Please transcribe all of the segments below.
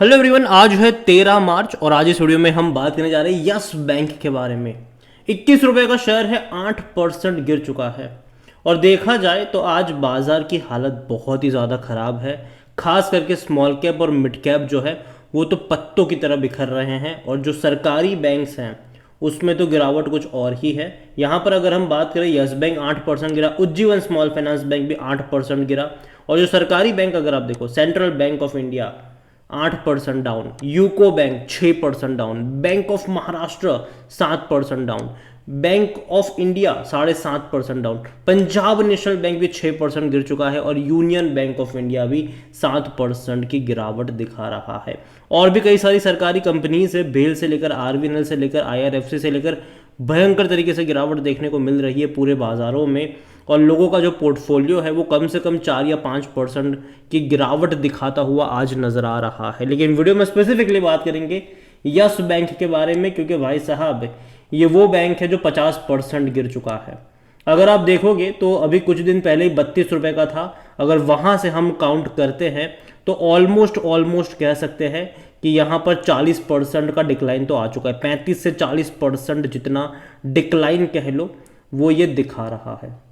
Hello everyone, आज है 13 मार्च और आज इस वीडियो में हम बात करने जा रहे हैं यस बैंक के बारे में। 21 रुपए का शेयर है, 8% गिर चुका है। और देखा जाए तो आज बाजार की हालत बहुत ही ज़्यादा ख़राब है। खास करके स्मॉल कैप और मिड कैप जो है वो तो पत्तों की तरह बिखर रहे हैं, और जो सरकारी बैंक्स हैं उसमें तो गिरावट कुछ और ही है। यहाँ पर अगर हम बात करें, यस बैंक 8% गिरा, उज्जीवन स्मॉल फाइनेंस बैंक भी 8% गिरा। और जो सरकारी बैंक अगर आप देखो, central bank of India 8% down, UCO bank 6% down, bank of Maharashtra 7% down, bank of India 7.5% down, Punjab national bank भी 6% गिर चुका है, और यूनियन बैंक ऑफ इंडिया भी 7% की गिरावट दिखा रहा है। और भी कई सारी सरकारी कंपनीज है, बेल से लेकर आरबीएनएल से लेकर आईआरएफसी से लेकर भयंकर तरीके से गिरावट देखने को मिल रही है पूरे बाजारों में। और लोगों का जो पोर्टफोलियो है वो कम से कम 4 या 5% की गिरावट दिखाता हुआ आज नजर आ रहा है। लेकिन वीडियो में स्पेसिफिकली बात करेंगे यस बैंक के बारे में, क्योंकि भाई साहब ये वो बैंक है जो 50% गिर चुका है। अगर आप देखोगे तो अभी कुछ दिन पहले ही 32 रुपए का था। अगर वहां से हम काउंट करते हैं तो ऑलमोस्ट कह सकते हैं कि यहाँ पर 40% का डिक्लाइन तो आ चुका है। 35 से 40% जितना डिक्लाइन कह लो वो ये दिखा रहा है।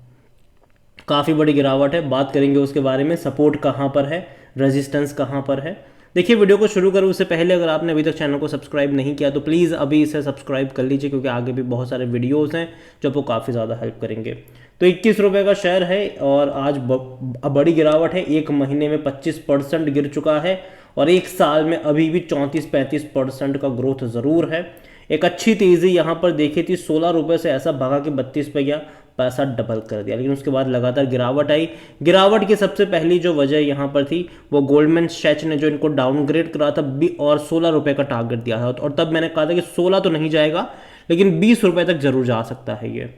काफ़ी बड़ी गिरावट है, बात करेंगे उसके बारे में। सपोर्ट कहाँ पर है, रेजिस्टेंस कहाँ पर है। देखिए, वीडियो को शुरू करूँ उससे पहले अगर आपने अभी तक चैनल को सब्सक्राइब नहीं किया तो प्लीज़ अभी इसे सब्सक्राइब कर लीजिए, क्योंकि आगे भी बहुत सारे वीडियोस हैं जो आपको काफ़ी ज़्यादा हेल्प करेंगे। तो 21 रुपये का शेयर है और आज बड़ी गिरावट है। एक महीने में 25% गिर चुका है, और एक साल में अभी भी 34-35% का ग्रोथ ज़रूर है। एक अच्छी तेज़ी यहाँ पर देखी थी, 16 रुपये से ऐसा भागा कि 32 पे गया, पैसा डबल कर दिया। लेकिन उसके बाद लगातार गिरावट आई। गिरावट की सबसे पहली जो वजह यहाँ पर थी वो गोल्डमैन सैच ने जो इनको डाउनग्रेड करा था और 16 रुपये का टारगेट दिया था। और तब मैंने कहा था कि 16 तो नहीं जाएगा, लेकिन 20 रुपये तक जरूर जा सकता है ये।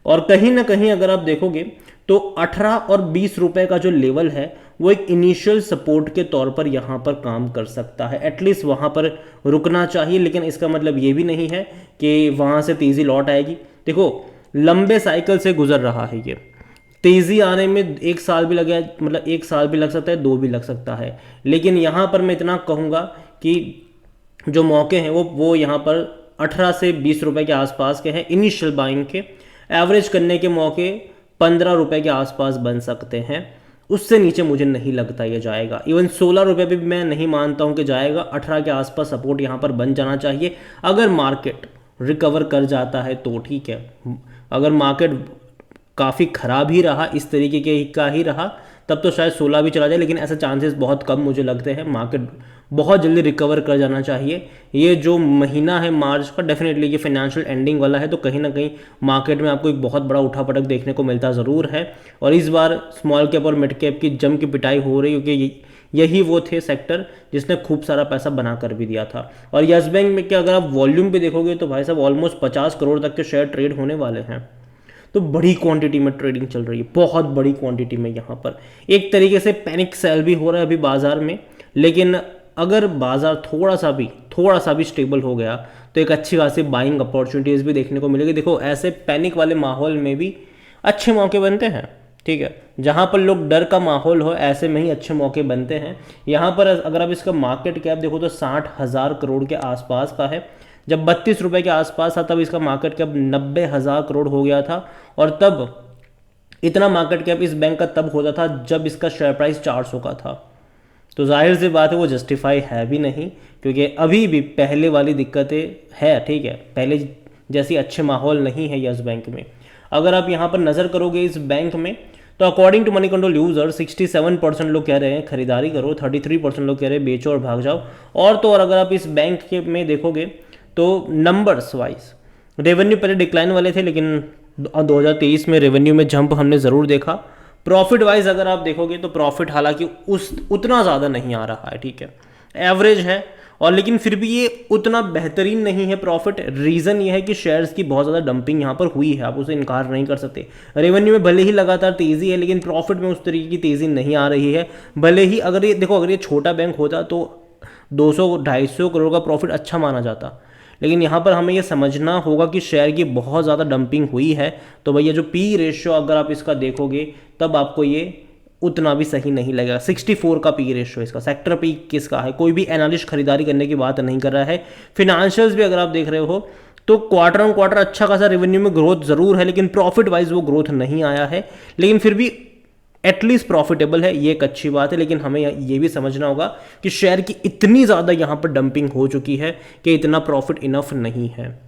और कहीं ना कहीं अगर आप देखोगे तो 18 और 20 रुपए का जो लेवल है वो एक इनिशियल सपोर्ट के तौर पर यहाँ पर काम कर सकता है। एटलीस्ट वहाँ पर रुकना चाहिए, लेकिन इसका मतलब ये भी नहीं है कि वहाँ से तेज़ी लौट आएगी। देखो, लंबे साइकिल से गुजर रहा है ये। तेज़ी आने में एक साल भी लगे, मतलब एक साल भी लग सकता है, दो भी लग सकता है। लेकिन यहाँ पर मैं इतना कहूँगा कि जो मौके हैं वो यहाँ पर 18 से 20 रुपए के आसपास के हैं इनिशियल बाइंग के। एवरेज करने के मौके 15 रुपए के आसपास बन सकते हैं, उससे नीचे मुझे नहीं लगता ये जाएगा। इवन 16 रुपए भी मैं नहीं मानता हूँ कि जाएगा। 18 के आसपास सपोर्ट यहाँ पर बन जाना चाहिए। अगर मार्केट रिकवर कर जाता है तो ठीक है। अगर मार्केट काफ़ी ख़राब ही रहा, इस तरीके के का ही रहा, तब तो शायद 16 भी चला जाए, लेकिन ऐसे चांसेस बहुत कम मुझे लगते हैं। मार्केट बहुत जल्दी रिकवर कर जाना चाहिए। ये जो महीना है मार्च का, डेफिनेटली ये फाइनेंशियल एंडिंग वाला है, तो कहीं ना कहीं मार्केट में आपको एक बहुत बड़ा उठापटक देखने को मिलता ज़रूर है। और इस बार स्मॉल कैप और मिड कैप की जम की पिटाई हो रही है, क्योंकि यही वो थे सेक्टर जिसने खूब सारा पैसा बना कर भी दिया था। और यस बैंक में क्या, अगर आप वॉल्यूम पे देखोगे तो भाई साहब ऑलमोस्ट 50 करोड़ तक के शेयर ट्रेड होने वाले हैं। तो बड़ी क्वांटिटी में ट्रेडिंग चल रही है, बहुत बड़ी क्वांटिटी में। यहाँ पर एक तरीके से पैनिक सेल भी हो रहा है अभी बाजार में। लेकिन अगर बाजार थोड़ा सा भी स्टेबल हो गया तो एक अच्छी खासी बाइंग अपॉर्चुनिटीज़ भी देखने को मिलेगी। देखो, ऐसे पैनिक वाले माहौल में भी अच्छे मौके बनते हैं, ठीक है। जहाँ पर लोग डर का माहौल हो, ऐसे में ही अच्छे मौके बनते हैं। यहाँ पर अगर आप इसका मार्केट कैप देखो तो 60,000 करोड़ के आसपास का है। जब 32 रुपए के आसपास था तब इसका मार्केट कैप 90,000 करोड़ हो गया था। और तब इतना मार्केट कैप इस बैंक का तब होता था जब इसका शेयर प्राइस 400 का था। तो जाहिर सी बात है वो जस्टिफाई है भी नहीं, क्योंकि अभी भी पहले वाली दिक्कतें है, ठीक है। पहले जैसी अच्छे माहौल नहीं है यस बैंक में। अगर आप यहाँ पर नज़र करोगे इस बैंक में तो according to Moneycontrol user 67% लोग कह रहे हैं खरीदारी करो, 33% लोग कह रहे हैं बेचो और भाग जाओ। और तो और अगर आप इस बैंक के में देखोगे तो नंबर्स वाइज रेवेन्यू पहले डिक्लाइन वाले थे, लेकिन 2023 में रेवेन्यू में जंप हमने ज़रूर देखा। प्रॉफिट वाइज अगर आप देखोगे तो प्रॉफिट हालांकि उतना ज़्यादा नहीं आ रहा है, ठीक है, एवरेज है। और लेकिन फिर भी ये उतना बेहतरीन नहीं है प्रॉफिट। रीज़न ये है कि शेयर्स की बहुत ज़्यादा डंपिंग यहाँ पर हुई है, आप उसे इनकार नहीं कर सकते। रेवेन्यू में भले ही लगातार तेज़ी है, लेकिन प्रॉफिट में उस तरीके की तेज़ी नहीं आ रही है। भले ही अगर ये देखो, अगर ये छोटा बैंक होता तो 200-250 करोड़ का प्रॉफिट अच्छा माना जाता, लेकिन यहाँ पर हमें ये समझना होगा कि शेयर की बहुत ज़्यादा डंपिंग हुई है। तो भैया जो पी रेशियो अगर आप इसका देखोगे तब आपको ये उतना भी सही नहीं लगेगा। 64 का पी रेशियो इसका, सेक्टर पी किसका है, कोई भी एनालिस्ट खरीदारी करने की बात नहीं कर रहा है। फिनेंशियल्स भी अगर आप देख रहे हो तो क्वार्टर ऑन क्वार्टर अच्छा खासा रेवेन्यू में ग्रोथ जरूर है, लेकिन प्रॉफिट वाइज वो ग्रोथ नहीं आया है, लेकिन फिर भी एटलीस्ट प्रॉफिटेबल है, ये एक अच्छी बात है। लेकिन हमें ये भी समझना होगा कि शेयर की इतनी ज़्यादा यहाँ पर डंपिंग हो चुकी है कि इतना प्रॉफिट इनफ नहीं है,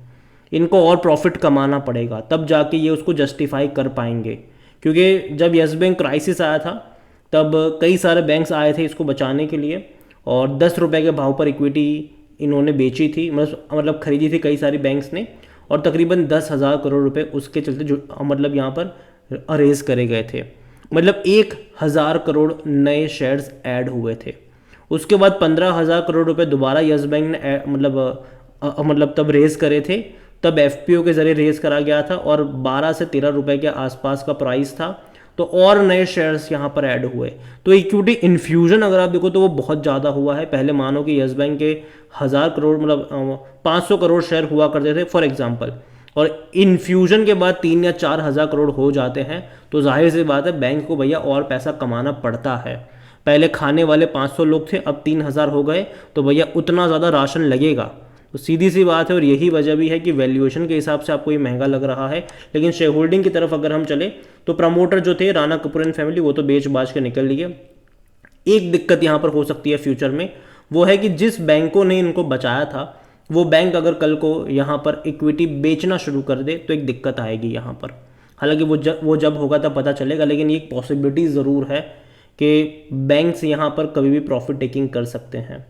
इनको और प्रॉफिट कमाना पड़ेगा, तब जाके ये उसको जस्टिफाई कर पाएंगे। क्योंकि जब यस बैंक क्राइसिस आया था तब कई सारे बैंक्स आए थे इसको बचाने के लिए, और 10 रुपये के भाव पर इक्विटी इन्होंने बेची थी, मतलब खरीदी थी कई सारी बैंक्स ने, और तकरीबन 10,000 करोड़ रुपए उसके चलते जो मतलब यहाँ पर अरेज करे गए थे, मतलब 1,000 करोड़ नए शेयर्स ऐड हुए थे। उसके बाद 15,000 करोड़ रुपए दोबारा यस बैंक ने मतलब तब रेज करे थे, तब एफपीओ के जरिए रेज करा गया था, और 12 से 13 रुपए के आसपास का प्राइस था, तो और नए शेयर्स यहाँ पर ऐड हुए। तो इक्विटी इन्फ्यूजन अगर आप देखो तो वो बहुत ज़्यादा हुआ है। पहले मानो कि यस बैंक के 1,000 करोड़ मतलब 500 करोड़ शेयर हुआ करते थे फॉर एग्जांपल, और इन्फ्यूजन के बाद 3 या 4,000 करोड़ हो जाते हैं, तो जाहिर सी बात है बैंक को भैया और पैसा कमाना पड़ता है। पहले खाने वाले 500 लोग थे, अब 3,000 हो गए, तो भैया उतना ज़्यादा राशन लगेगा। तो सीधी सी बात है, और यही वजह भी है कि वैल्यूएशन के हिसाब से आपको ये महंगा लग रहा है। लेकिन शेयर होल्डिंग की तरफ अगर हम चले तो प्रमोटर जो थे राणा कपूर एंड फैमिली, वो तो बेच बाच के निकल लिए। एक दिक्कत यहाँ पर हो सकती है फ्यूचर में, वो है कि जिस बैंकों ने इनको बचाया था वो बैंक अगर कल को यहाँ पर इक्विटी बेचना शुरू कर दे तो एक दिक्कत आएगी यहाँ पर। हालांकि वो जब होगा तब पता चलेगा, लेकिन ये एक पॉसिबिलिटी ज़रूर है कि बैंक्स यहाँ पर कभी भी प्रॉफिट टेकिंग कर सकते हैं।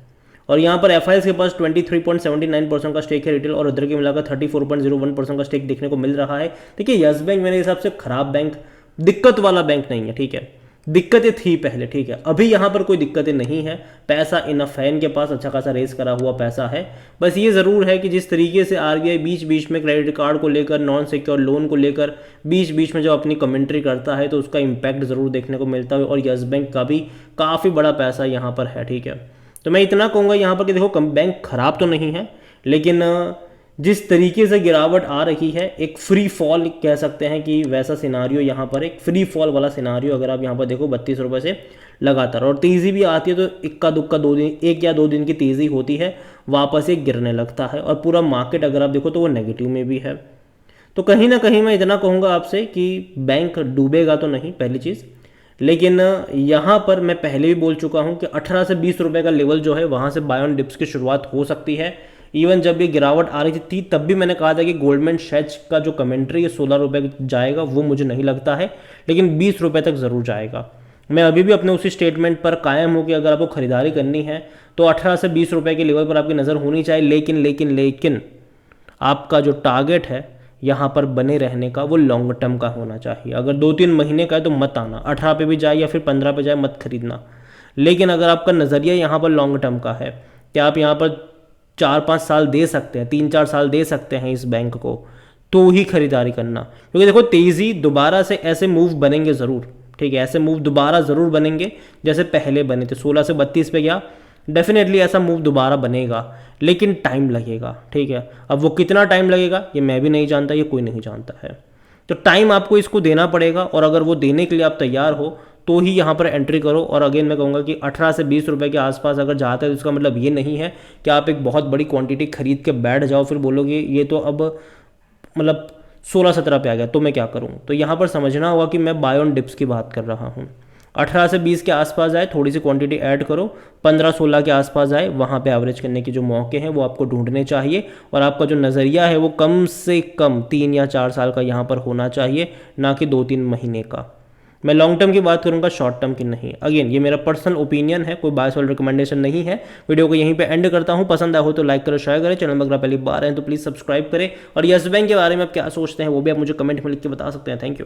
और यहाँ पर एफआईएस के पास 23.79% का स्टेक है रिटेल, और अदर के मिलाकर 34.01% का स्टेक देखने को मिल रहा है। देखिए यस बैंक मेरे हिसाब से खराब बैंक, दिक्कत वाला बैंक नहीं है, ठीक है, दिक्कतें थी पहले, ठीक है, अभी यहाँ पर कोई दिक्कतें नहीं है, पैसा इनफ है इनके पास, अच्छा खासा रेस करा हुआ पैसा है। बस ये ज़रूर है कि जिस तरीके से आरबीआई बीच बीच में क्रेडिट कार्ड को लेकर, नॉन सिक्योर लोन को लेकर बीच बीच में जो अपनी कमेंट्री करता है, तो उसका इम्पैक्ट ज़रूर देखने को मिलता है। और यस बैंक का भी काफ़ी बड़ा पैसा यहाँ पर है, ठीक है। तो मैं इतना कहूँगा यहाँ पर कि देखो बैंक खराब तो नहीं है, लेकिन जिस तरीके से गिरावट आ रही है, एक फ्री फॉल कह सकते हैं कि वैसा सिनारियो यहाँ पर, एक फ्री फॉल वाला सिनारियो अगर आप यहाँ पर देखो 32 रुपये से लगातार, और तेज़ी भी आती है तो इक्का दुक्का 2 दिन, 1 या 2 दिन की तेज़ी होती है, वापस एक गिरने लगता है, और पूरा मार्केट अगर आप देखो तो वो नेगेटिव में भी है। तो कहीं ना कहीं मैं इतना कहूँगा आपसे कि बैंक डूबेगा तो नहीं, पहली चीज़, लेकिन यहाँ पर मैं पहले भी बोल चुका हूँ कि 18 से 20 रुपये का लेवल जो है वहाँ से बाय ऑन डिप्स की शुरुआत हो सकती है। इवन जब ये गिरावट आ रही थी तब भी मैंने कहा था कि गोल्डमैन सैच्स का जो कमेंट्री है 16 रुपये जाएगा, वो मुझे नहीं लगता है, लेकिन 20 रुपये तक ज़रूर जाएगा। मैं अभी भी अपने उसी स्टेटमेंट पर कायम हूँ कि अगर आपको खरीदारी करनी है तो 18 से 20 रुपये के लेवल पर आपकी नज़र होनी चाहिए। लेकिन आपका जो टारगेट है यहाँ पर बने रहने का वो लॉन्ग टर्म का होना चाहिए। अगर 2-3 महीने का है तो मत आना, 18 पे भी जाए या फिर 15 पे जाए मत खरीदना। लेकिन अगर आपका नज़रिया यहाँ पर लॉन्ग टर्म का है कि आप यहाँ पर 4-5 साल दे सकते हैं, 3-4 साल दे सकते हैं इस बैंक को, तो ही खरीदारी करना। क्योंकि देखो तेज़ी दोबारा से ऐसे मूव बनेंगे ज़रूर, ठीक है, ऐसे मूव दोबारा ज़रूर बनेंगे जैसे पहले बने थे, 16 से 32 पे गया, डेफिनेटली ऐसा मूव दोबारा बनेगा, लेकिन टाइम लगेगा, ठीक है। अब वो कितना टाइम लगेगा ये मैं भी नहीं जानता, ये कोई नहीं जानता है, तो टाइम आपको इसको देना पड़ेगा, और अगर वो देने के लिए आप तैयार हो तो ही यहाँ पर एंट्री करो। और अगेन मैं कहूँगा कि 18 से 20 रुपये के आसपास अगर जाता है तो इसका मतलब ये नहीं है कि आप एक बहुत बड़ी क्वांटिटी खरीद के बैठ जाओ, फिर बोलोगे ये तो अब मतलब 16-17 पे आ गया तो मैं क्या करूँ। तो यहाँ पर समझना होगा कि मैं बाय ऑन डिप्स की बात कर रहा हूँ। 18 से 20 के आसपास आए, थोड़ी सी क्वांटिटी ऐड करो, 15-16 के आसपास आए, वहाँ पे एवरेज करने के जो मौके हैं वो आपको ढूंढने चाहिए। और आपका जो नज़रिया है वो कम से कम 3 या 4 साल का यहाँ पर होना चाहिए, ना कि 2-3 महीने का। मैं लॉन्ग टर्म की बात करूँगा, शॉर्ट टर्म की नहीं। अगेन ये मेरा पर्सनल ओपिनियन है, कोई बाय सेल रिकमेंडेशन नहीं है। वीडियो को यहीं पे एंड करता हूँ। पसंद आया हो तो लाइक करो, शेयर करें। चैनल में अगर पहली बार हैं तो प्लीज़ सब्सक्राइब करें। और यस बैंक के बारे में आप क्या सोचते हैं वो भी आप मुझे कमेंट में लिख के बता सकते हैं। Thank you.